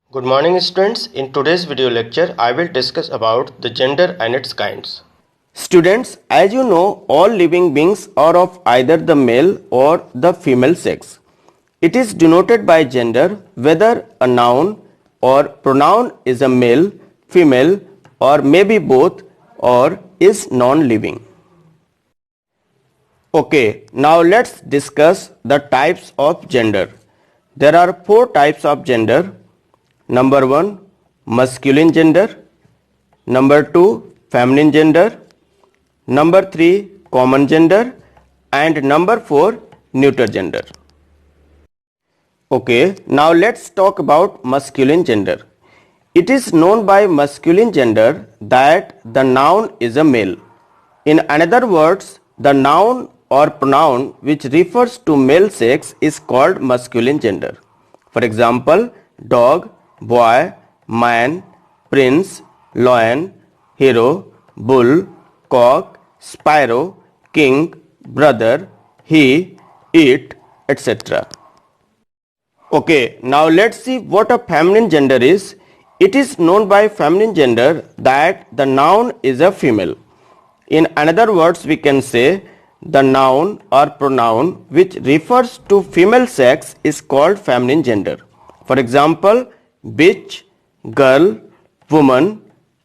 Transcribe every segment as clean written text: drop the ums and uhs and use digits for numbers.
Good morning students. In today's video lecture, I will discuss about the gender and its kinds. Students, as you know, all living beings are of either the male or the female sex. It is denoted by gender whether a noun or pronoun is a male, female or maybe both or is non-living. Okay, now let's discuss the types of gender. There are four types of gender. Number 1, masculine gender. Number 2, feminine gender. Number 3, common gender. And number 4, neuter gender. Okay, now let's talk about masculine gender. It is known by masculine gender that the noun is a male. In other words, the noun or pronoun which refers to male sex is called masculine gender. For example, dog, boy, man, prince, lion, hero, bull, cock, sparrow, king, brother, he, it, etc. Okay, now let's see what a feminine gender is. It is known by feminine gender that the noun is a female. In other words, we can say the noun or pronoun which refers to female sex is called feminine gender. For example, bitch, girl, woman,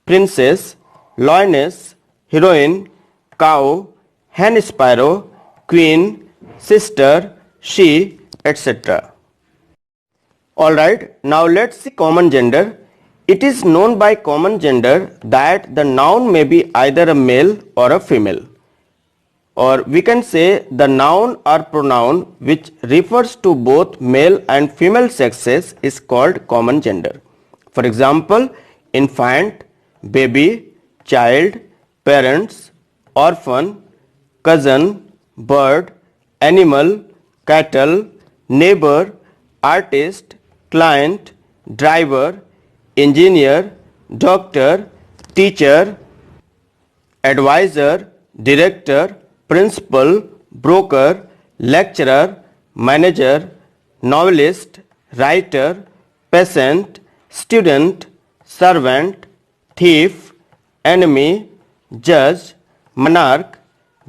princess, lioness, heroine, cow, hen sparrow, queen, sister, she, etc. Alright, now let's see common gender. It is known by common gender that the noun may be either a male or a female. Or we can say the noun or pronoun which refers to both male and female sexes is called common gender. For example, infant, baby, child, parents, orphan, cousin, bird, animal, cattle, neighbor, artist, client, driver, engineer, doctor, teacher, advisor, director, principal, broker, lecturer, manager, novelist, writer, patient, student, servant, thief, enemy, judge, monarch,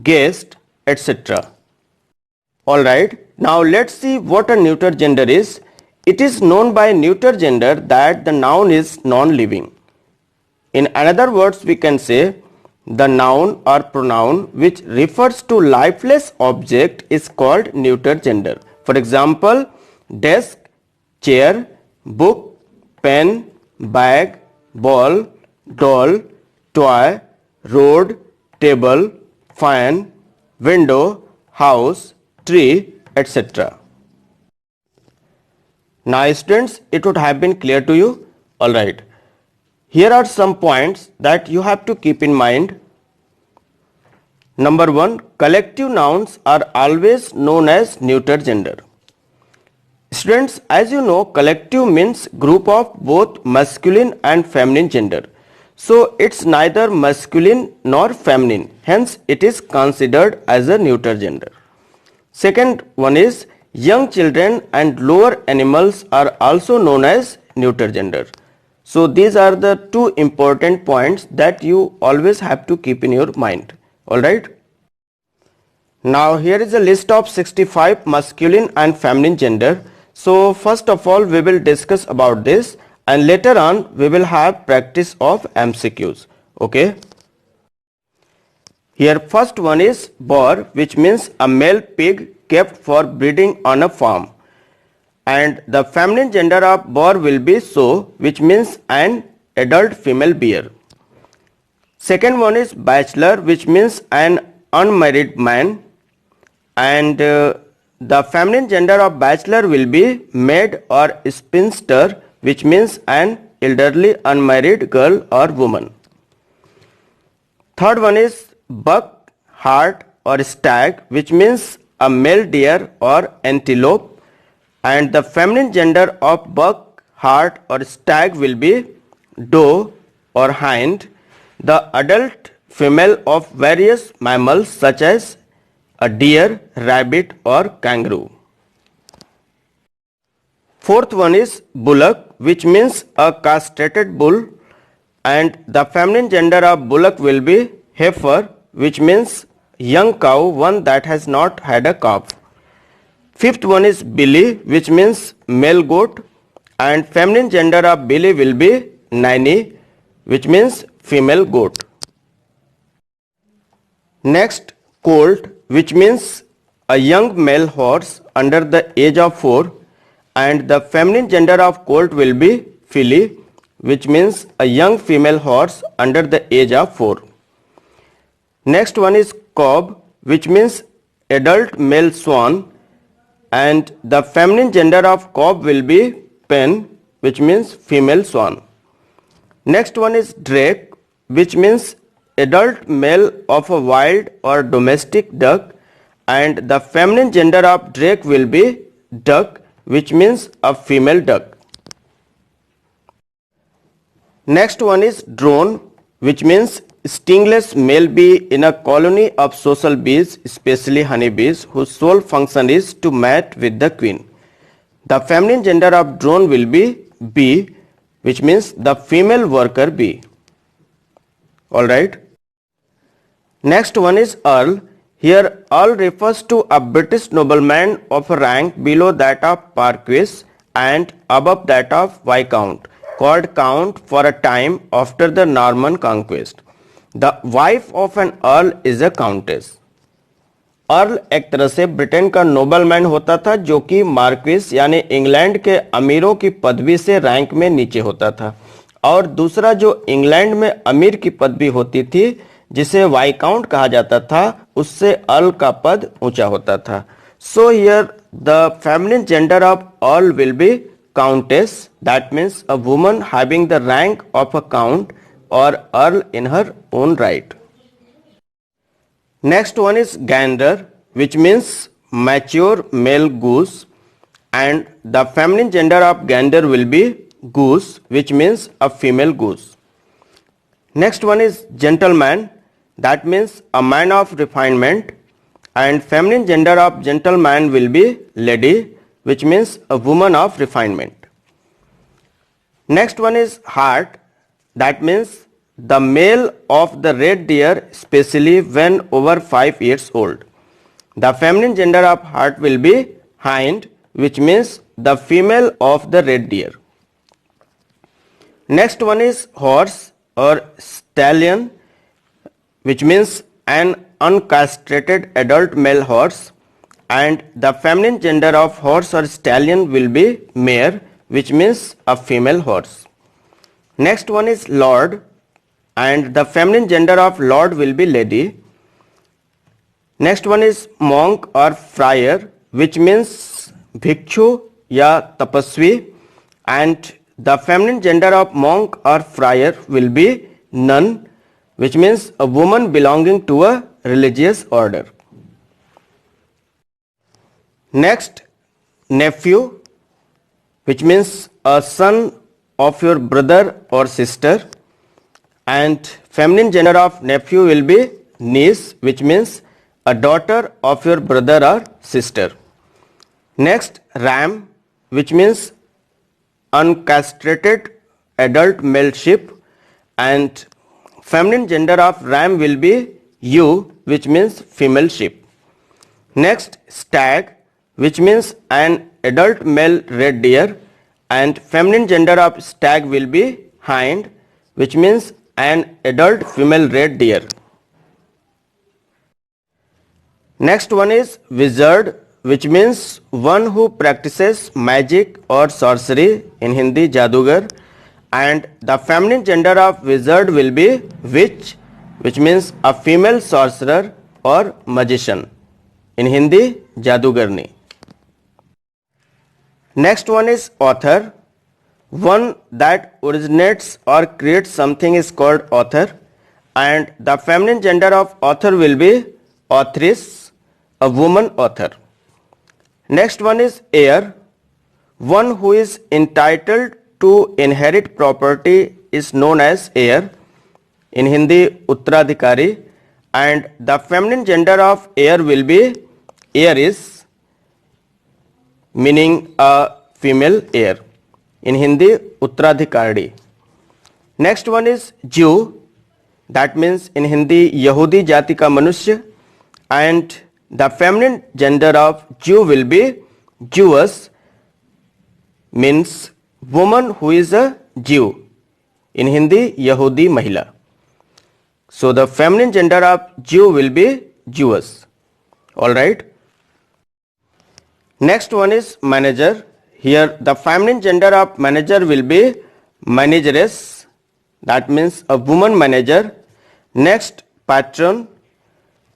guest, etc. Alright, now let's see what a neuter gender is. It is known by neuter gender that the noun is non-living. In other words, we can say the noun or pronoun which refers to lifeless object is called neuter gender. For example, desk, chair, book, pen, bag, ball, doll, toy, road, table, fan, window, house, tree, etc. Now students, it would have been clear to you. Alright. Here are some points that you have to keep in mind. Number 1, collective nouns are always known as neuter gender. Students, as you know, collective means group of both masculine and feminine gender. So it's neither masculine nor feminine. Hence, it is considered as a neuter gender. Second one is young children and lower animals are also known as neuter gender. So these are the two important points that you always have to keep in your mind. Alright. Now here is a list of 65 masculine and feminine gender. So first of all we will discuss about this and later on we will have practice of MCQs. Okay. Here first one is boar, which means a male pig kept for breeding on a farm. And the feminine gender of boar will be sow, which means an adult female bear. Second one is bachelor, which means an unmarried man. And the feminine gender of bachelor will be maid or spinster, which means an elderly unmarried girl or woman. Third one is buck, hart or stag, which means a male deer or antelope. And the feminine gender of buck, hart or stag will be doe or hind. The adult female of various mammals such as a deer, rabbit or kangaroo. Fourth one is bullock, which means a castrated bull, and the feminine gender of bullock will be heifer, which means young cow, one that has not had a calf. Fifth one is billy, which means male goat, and feminine gender of billy will be nanny, which means female goat. Next, colt, which means a young male horse under the age of 4, and the feminine gender of colt will be filly, which means a young female horse under the age of 4. Next one is cob, which means adult male swan, and the feminine gender of cob will be pen, which means female swan. Next one is drake, which means adult male of a wild or domestic duck, and the feminine gender of drake will be duck, which means a female duck. Next one is drone, which means stingless male bee in a colony of social bees, especially honeybees, whose sole function is to mate with the queen. The feminine gender of drone will be bee, which means the female worker bee. Alright. Next one is earl. Here earl refers to a British nobleman of a rank below that of marquis and above that of viscount, called count for a time after the Norman conquest. The wife of an earl is a countess. Earl एक तरह से Britain का nobleman होता था जो कि marquis यानी England के अमीरों की पदवी से रैंक में नीचे होता था, और दूसरा जो इंग्लैंड में अमीर की पदवी होती थी जिसे वाइकाउंट कहा जाता था, उससे अर्ल का पद ऊंचा होता था. So here the feminine gender of earl will be countess, that means a woman having the rank of a count or earl in her own right. Next one is gander, which means mature male goose, and the feminine gender of gander will be goose, which means a female goose. Next one is gentleman, that means a man of refinement, and feminine gender of gentleman will be lady, which means a woman of refinement. Next one is hart, that means the male of the red deer, especially when over 5 years old. The feminine gender of hart will be hind, which means the female of the red deer. Next one is horse or stallion, which means an uncastrated adult male horse, and the feminine gender of horse or stallion will be mare, which means a female horse. Next one is lord, and the feminine gender of lord will be lady. Next one is monk or friar, which means bhikshu ya tapasvi, and the feminine gender of monk or friar will be nun, which means a woman belonging to a religious order. Next, nephew, which means a son of your brother or sister, and feminine gender of nephew will be niece, which means a daughter of your brother or sister. Next, ram, which means uncastrated adult male sheep, and feminine gender of ram will be ewe, which means female sheep. Next, stag, which means an adult male red deer, and feminine gender of stag will be hind, which means an adult female red deer. Next one is wizard, which means one who practices magic or sorcery, in Hindi jadugar, and the feminine gender of wizard will be witch, which means a female sorcerer or magician, in Hindi jadugarni. Next one is author. One that originates or creates something is called author, and the feminine gender of author will be authoress, a woman author. Next one is heir. One who is entitled to inherit property is known as heir, in Hindi uttradhikari, and the feminine gender of heir will be heiress, meaning a female heir. in Hindi उत्तराधिकारी. Next one is Jew, that means in Hindi Yahudi जाति का मनुष्य, and the feminine gender of Jew will be Jewess, means woman who is a Jew, in Hindi Yahudi महिला. So the feminine gender of Jew will be Jewess. All right. Next one is manager. Here the feminine gender of manager will be manageress, that means a woman manager. Next, patron.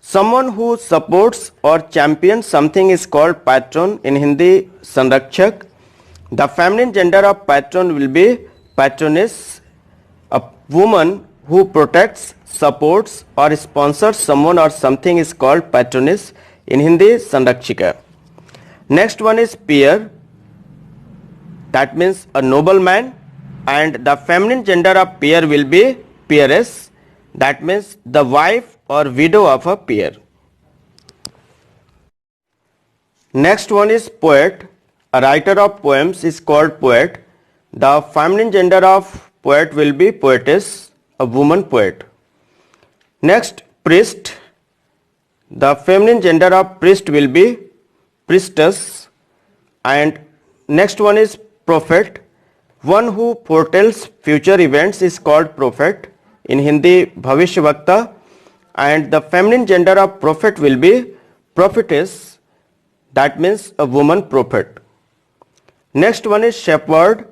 Someone who supports or champions something is called patron, in Hindi संरक्षक. The feminine gender of patron will be patroness, a woman who protects, supports or sponsors someone or something is called patroness, in Hindi संरक्षिका. Next one is peer, that means a nobleman, and the feminine gender of peer will be peeress, that means the wife or widow of a peer. Next one is poet. A writer of poems is called poet. The feminine gender of poet will be poetess, a woman poet. Next, priest. The feminine gender of priest will be priestess. And next one is prophet. One who foretells future events is called prophet, in Hindi bhavishyavakta, and the feminine gender of prophet will be prophetess, that means a woman prophet. Next one is shepherd,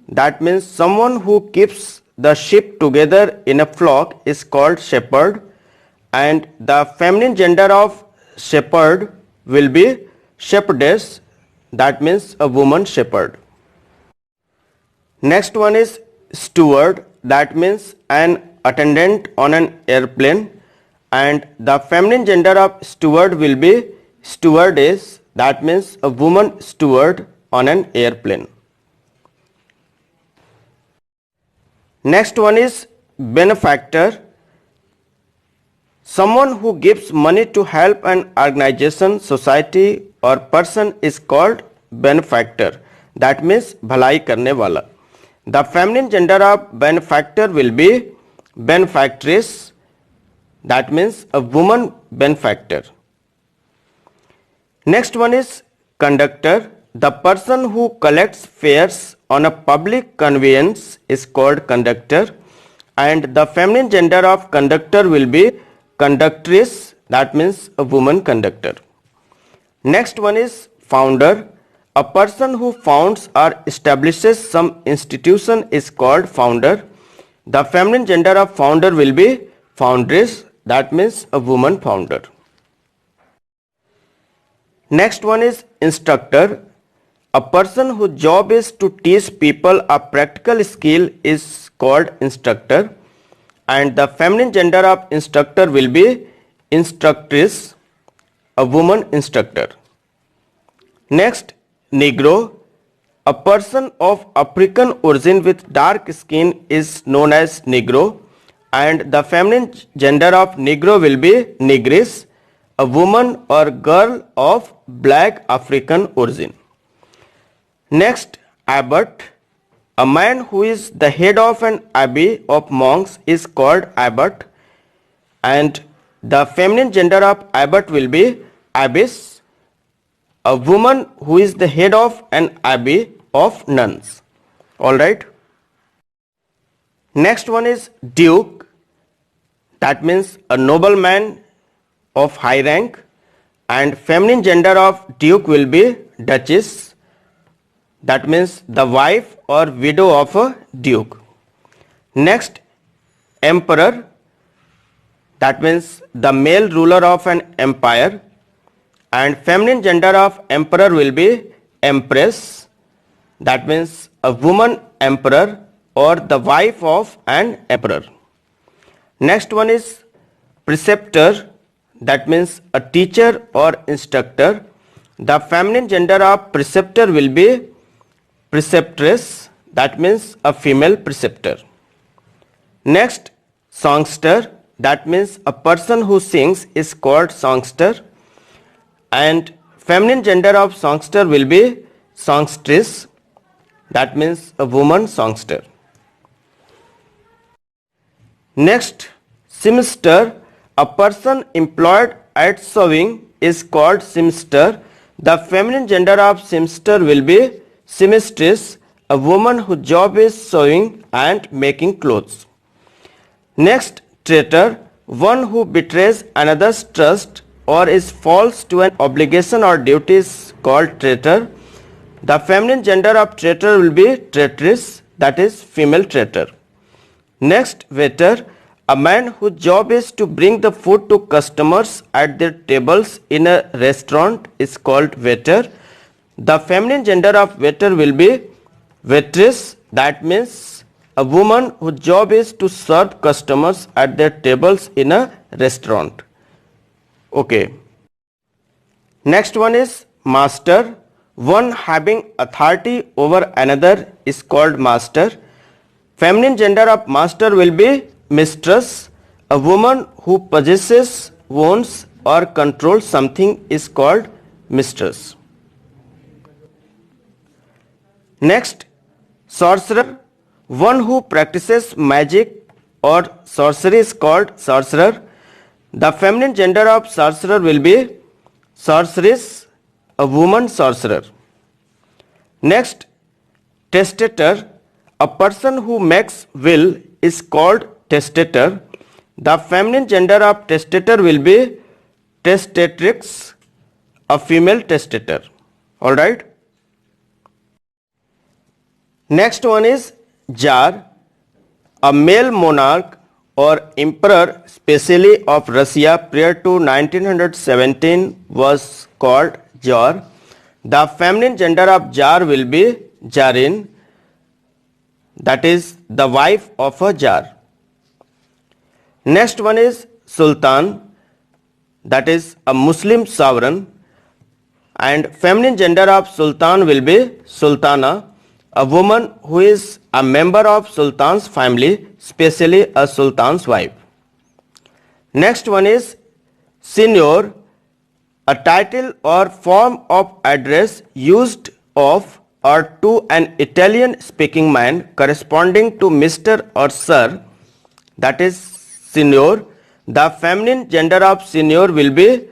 that means someone who keeps the sheep together in a flock is called shepherd, and the feminine gender of shepherd will be shepherdess, that means a woman shepherd. Next one is steward, that means an attendant on an airplane, and the feminine gender of steward will be stewardess, that means a woman steward on an airplane. Next one is benefactor. Someone who gives money to help an organization, society or person is called benefactor, that means भलाई करने वाला. The feminine gender of benefactor will be benefactress, that means a woman benefactor. Next one is conductor. The person who collects fares on a public conveyance is called conductor, and the feminine gender of conductor will be conductress, that means a woman conductor. Next one is founder. A person who founds or establishes some institution is called founder. The feminine gender of founder will be foundress, that means a woman founder. Next one is instructor. A person whose job is to teach people a practical skill is called instructor, and the feminine gender of instructor will be instructress, a woman instructor. Next, Negro. A person of African origin with dark skin is known as Negro, and the feminine gender of Negro will be Negress, a woman or girl of black African origin. Next, abbot. A man who is the head of an abbey of monks is called abbot, and the feminine gender of abbot will be abbess, a woman who is the head of an abbey of nuns. All right. Next one is duke. That means a nobleman of high rank, and feminine gender of duke will be duchess, that means the wife or widow of a duke. Next, emperor. That means the male ruler of an empire, and feminine gender of emperor will be empress, that means a woman emperor or the wife of an emperor. Next one is preceptor. That means a teacher or instructor. The feminine gender of preceptor will be preceptress, that means a female preceptor. Next, songster. That means a person who sings is called songster, and feminine gender of songster will be songstress, that means a woman songster. Next, seamster, a person employed at sewing is called seamster. The feminine gender of seamster will be seamstress, a woman whose job is sewing and making clothes. Next, traitor, one who betrays another's trust or is false to an obligation or duty is called traitor. The feminine gender of traitor will be traitress, that is female traitor. Next, waiter, a man whose job is to bring the food to customers at their tables in a restaurant is called waiter. The feminine gender of waiter will be waitress, that means a woman whose job is to serve customers at their tables in a restaurant. Okay. Next one is master. One having authority over another is called master. Feminine gender of master will be mistress. A woman who possesses, owns or controls something is called mistress. Next, sorcerer. One who practices magic or sorcery is called sorcerer. The feminine gender of sorcerer will be sorceress, a woman sorcerer. Next, testator. A person who makes will is called testator. The feminine gender of testator will be testatrix, a female testator. Alright. Next one is Tsar. A male monarch or emperor, especially of Russia prior to 1917, was called Tsar. The feminine gender of Tsar will be Tsarin, that is the wife of a Tsar. Next one is Sultan, that is a Muslim sovereign, and feminine gender of Sultan will be Sultana, a woman who is a member of Sultan's family, especially a Sultan's wife. Next one is Signor, a title or form of address used of or to an Italian speaking man corresponding to Mr. or Sir, that is Signor. The feminine gender of Signor will be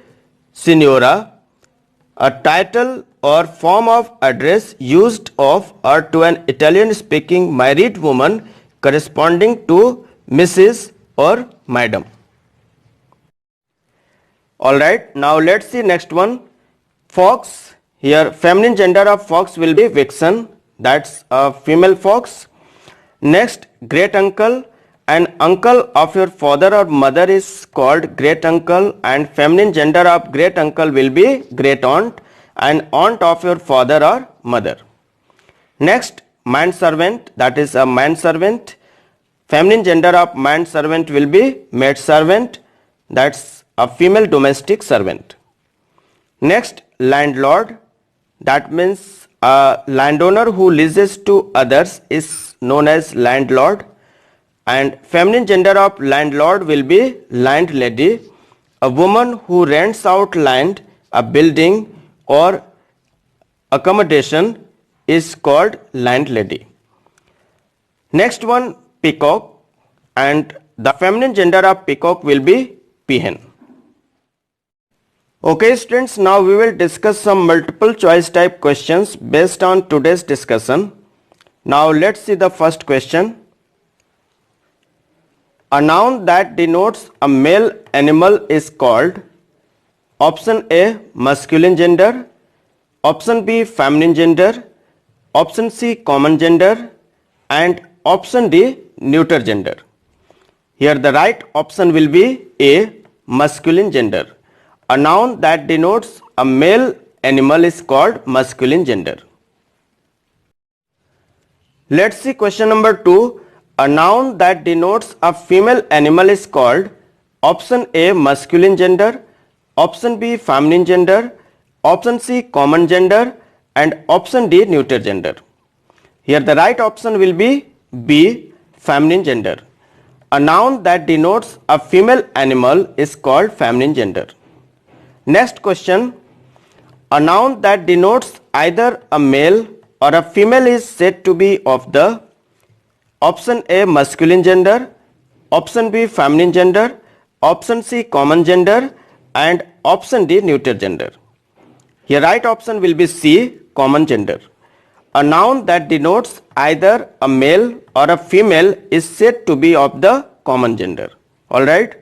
Signora, a title or form of address used of or to an Italian speaking married woman corresponding to Mrs. or Madam. Alright, now let's see next one. Fox. Here feminine gender of fox will be vixen, that's a female fox. Next, great uncle. An uncle of your father or mother is called great uncle, and feminine gender of great uncle will be great aunt, and aunt of your father or mother. Next, manservant, that is a manservant. Feminine gender of manservant will be maidservant, that's a female domestic servant. Next, landlord, that means a landowner who leases to others is known as landlord, and feminine gender of landlord will be landlady, a woman who rents out land, a building or accommodation is called landlady. Next one, peacock, and the feminine gender of peacock will be peahen. Okay students, now we will discuss some multiple choice type questions based on today's discussion. Now let's see the first question. A noun that denotes a male animal is called option A, masculine gender, option B, feminine gender, option C, common gender, and option D, neuter gender. Here the right option will be A, masculine gender. A noun that denotes a male animal is called masculine gender. Let's see question number 2. A noun that denotes a female animal is called option A, masculine gender, option B, feminine gender, option C, common gender, and option D, neuter gender. Here the right option will be B, feminine gender. A noun that denotes a female animal is called feminine gender. Next question. A noun that denotes either a male or a female is said to be of the option A masculine gender, option B feminine gender, option C common gender, and option D neuter gender. Here right option will be C common gender. A noun that denotes either a male or a female is said to be of the common gender. Alright.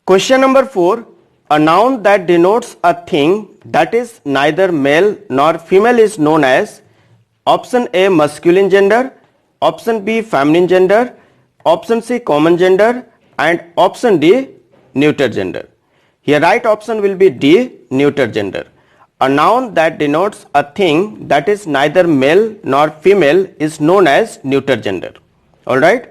Question number 4. A noun that denotes a thing that is neither male nor female is known as option A masculine gender, option B feminine gender, option C common gender, and option D neuter gender. Here right option will be D neuter gender. A noun that denotes a thing that is neither male nor female is known as neuter gender. Alright.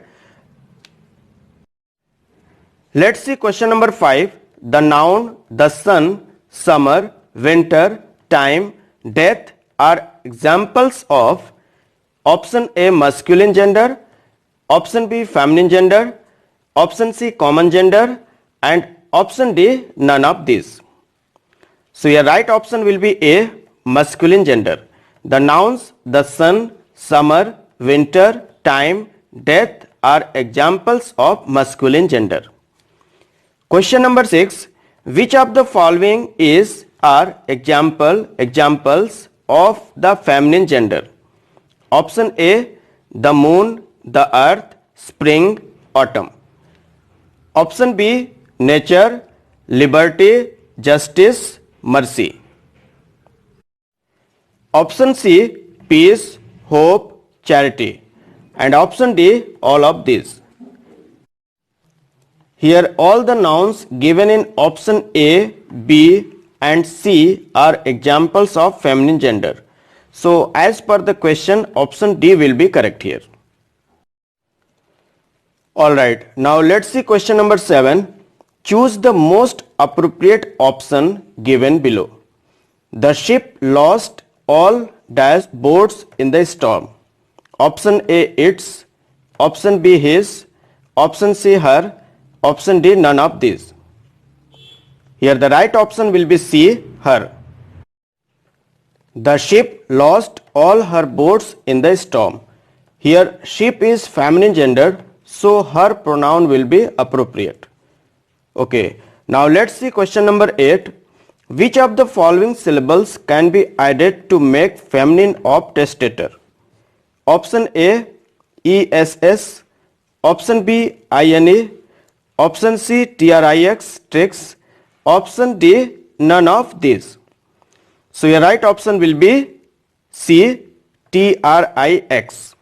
Let's see question number 5. The noun the sun, summer, winter, time, death are examples of option A masculine gender, option B feminine gender, option C common gender, and option D none of these. So your right option will be A masculine gender. The nouns the sun, summer, winter, time, death are examples of masculine gender. Question number 6. Which of the following are examples of the feminine gender? Option A the moon, the earth, spring, autumn. Option B nature, liberty, justice, mercy. Option C peace, hope, charity. And option D all of these. Here all the nouns given in option A, B and C are examples of feminine gender. So as per the question, option D will be correct here. Alright, now let's see question number 7. Choose the most appropriate option given below. The ship lost all dashboards in the storm. Option A its, option B his, option C her, option D none of these. Here the right option will be C her. The ship lost all her boats in the storm. Here ship is feminine gender, so her pronoun will be appropriate. Okay, now let's see question number 8. Which of the following syllables can be added to make feminine of testator? Option A ESS, option B INE, option C TRIX tricks, option D none of these. So your right option will be C TRIX.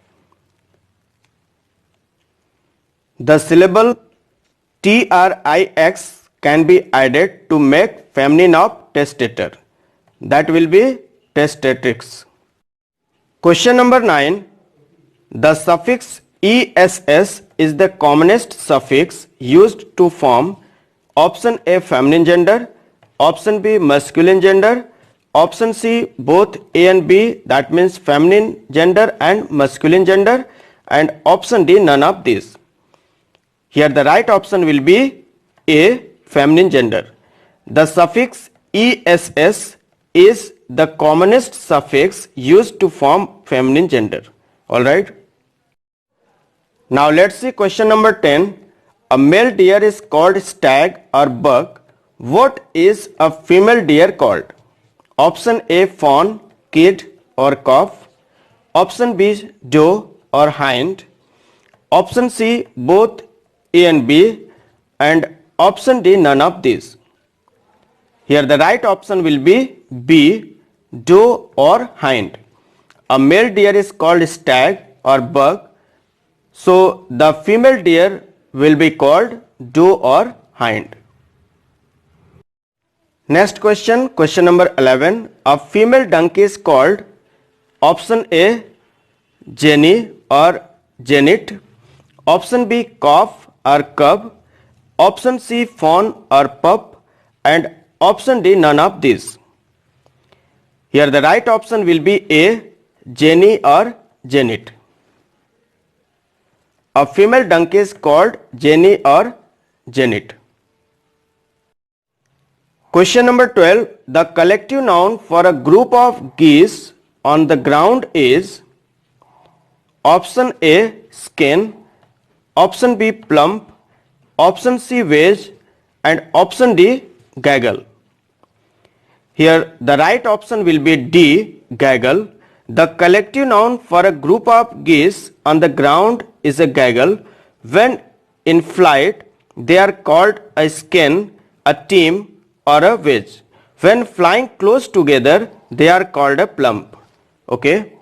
The syllable TRIX can be added to make feminine of testator. That will be testatrix. Question number 9. The suffix ESS is the commonest suffix used to form option A feminine gender, option B masculine gender, option C both A and B, that means feminine gender and masculine gender, and option D none of these. Here the right option will be A feminine gender. The suffix ESS is the commonest suffix used to form feminine gender. Alright. Now let's see question number 10. A male deer is called stag or buck. What is a female deer called? Option A fawn, kid or calf. Option B doe or hind. Option C both A and B, and option D none of these. Here the right option will be B doe or hind. A male deer is called stag or buck, so the female deer will be called doe or hind. Next question, question number 11. A female donkey is called option A jenny or jennet, option B calf or cub, option C fawn or pup, and option D none of these. Here the right option will be A jenny or jennet. A female donkey is called jenny or jennet. Question number 12. The collective noun for a group of geese on the ground is option A skin, option B plump, option C wedge, and option D gaggle. Here the right option will be D gaggle. The collective noun for a group of geese on the ground is a gaggle. When in flight they are called a skein, a team, or a wedge. When flying close together they are called a plump. Okay.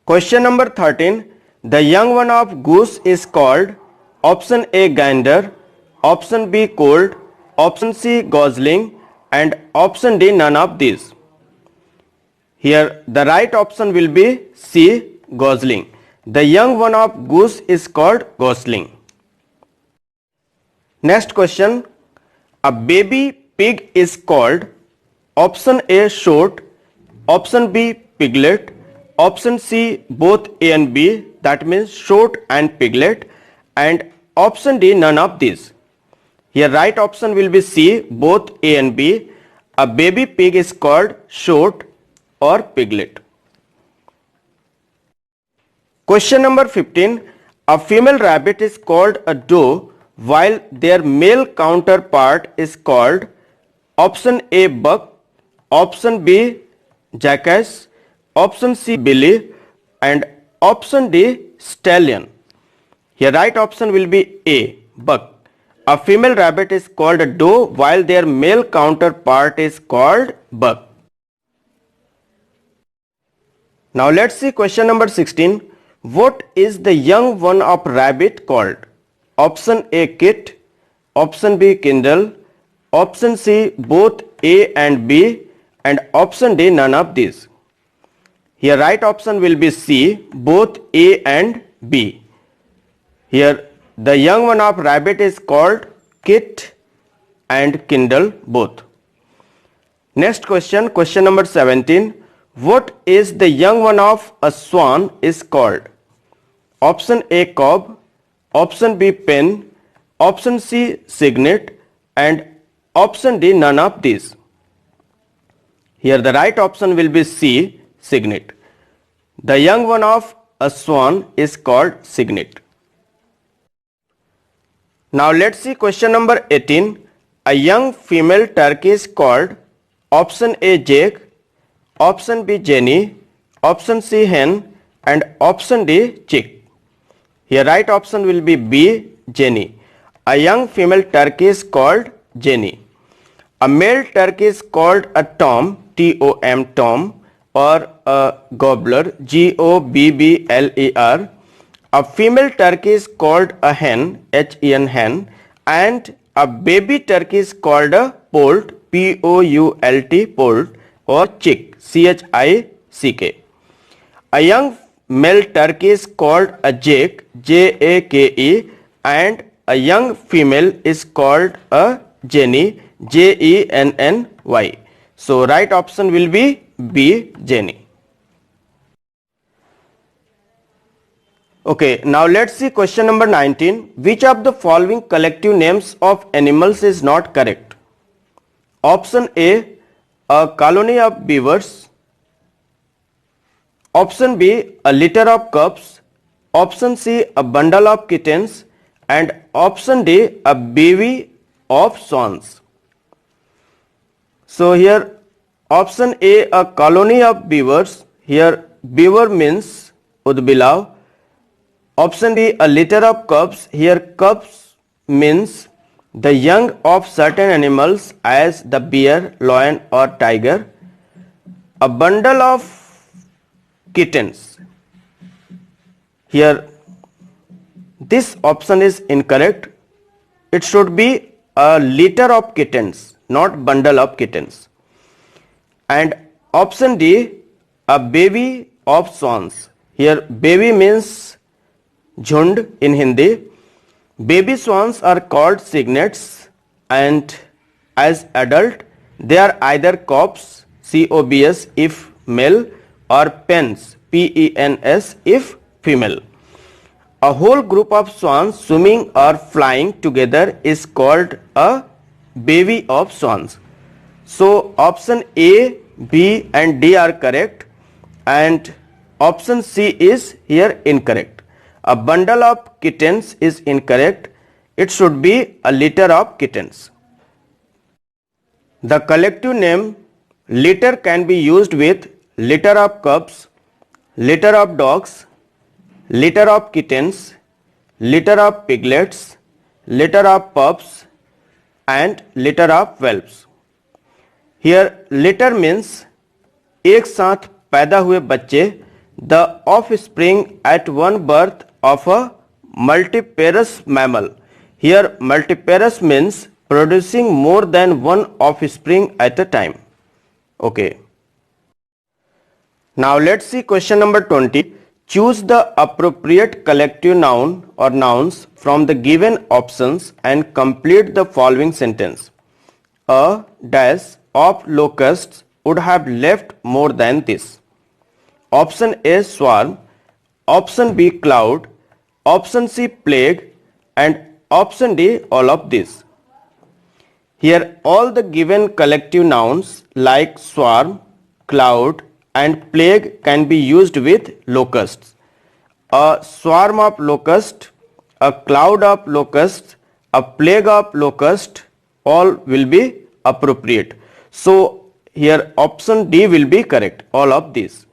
Question number 13. The young one of goose is called option A gander, option B colt, option C gosling, and option D none of these. Here the right option will be C gosling. The young one of goose is called gosling. Next question. A baby pig is called option A short, option B piglet, option C both A and B, that means short and piglet, and option D none of these. Here right option will be C both A and B. A baby pig is called short or piglet. Question number 15. A female rabbit is called a doe while their male counterpart is called option A buck, option B jackass, option C billy, and option D stallion. Here right option will be A buck. A female rabbit is called a doe while their male counterpart is called buck. Now let's see question number 16. What is the young one of rabbit called? Option A kit, option B kindle, option C both A and B, and option D none of these. Here right option will be C both A and B. Here the young one of rabbit is called kit and kindle both. Next question, question number 17. What is the young one of a swan is called? Option A cob, option B pen, option C cygnet, and option D none of these. Here the right option will be C cygnet. The young one of a swan is called cygnet. Now let's see question number 18. A young female turkey is called option A jay, option B jenny, option C hen, and option D chick. Here right option will be B jenny. A young female turkey is called jenny. A male turkey is called a tom, T-O-M, tom, or a gobbler, G-O-B-B-L-E-R. A female turkey is called a hen, H-E-N, hen, and a baby turkey is called a poult, P-O-U-L-T, poult, or chick, C-H-I-C-K. A young male turkey is called a jake, J-A-K-E, and a young female is called a jenny, J-E-N-N-Y. So right option will be B jenny. Okay, now let's see question number 19. Which of the following collective names of animals is not correct? Option A, a colony of beavers. Option B, a litter of cubs. Option C, a bundle of kittens. And option D, a bevy of swans. So here option A, a colony of beavers. Here beaver means Udbilav. Option D, a litter of cubs. Here cubs means the young of certain animals as the bear, lion, or tiger. A bundle of kittens. Here this option is incorrect. It should be a litter of kittens, not bundle of kittens. And option D, a bevy of swans. Here bevy means Jhund in Hindi. Baby swans are called cygnets, and as adult they are either cobs, C-O-B-S, if male, or pens, P-E-N-S, if female. A whole group of swans swimming or flying together is called a bevy of swans. So option A, B and D are correct. and option C is here incorrect. A bundle of kittens is incorrect. It should be a litter of kittens. The collective name litter can be used with litter of cubs, litter of dogs, litter of kittens, litter of piglets, litter of pups, and litter of whelps. Here litter means एक साथ पैदा हुए बच्चे, the offspring at one birth of a multiparous mammal. Here multiparous means producing more than one offspring at a time. Okay. Now let's see question number 20. Choose the appropriate collective noun or nouns from the given options and complete the following sentence. A dash of locusts would have left more than this. Option A swarm, option B cloud, option C plague, and option D all of these. Here all the given collective nouns like swarm, cloud, and plague can be used with locusts. A swarm of locusts, a cloud of locusts, a plague of locusts, all will be appropriate. So here option D will be correct, all of these.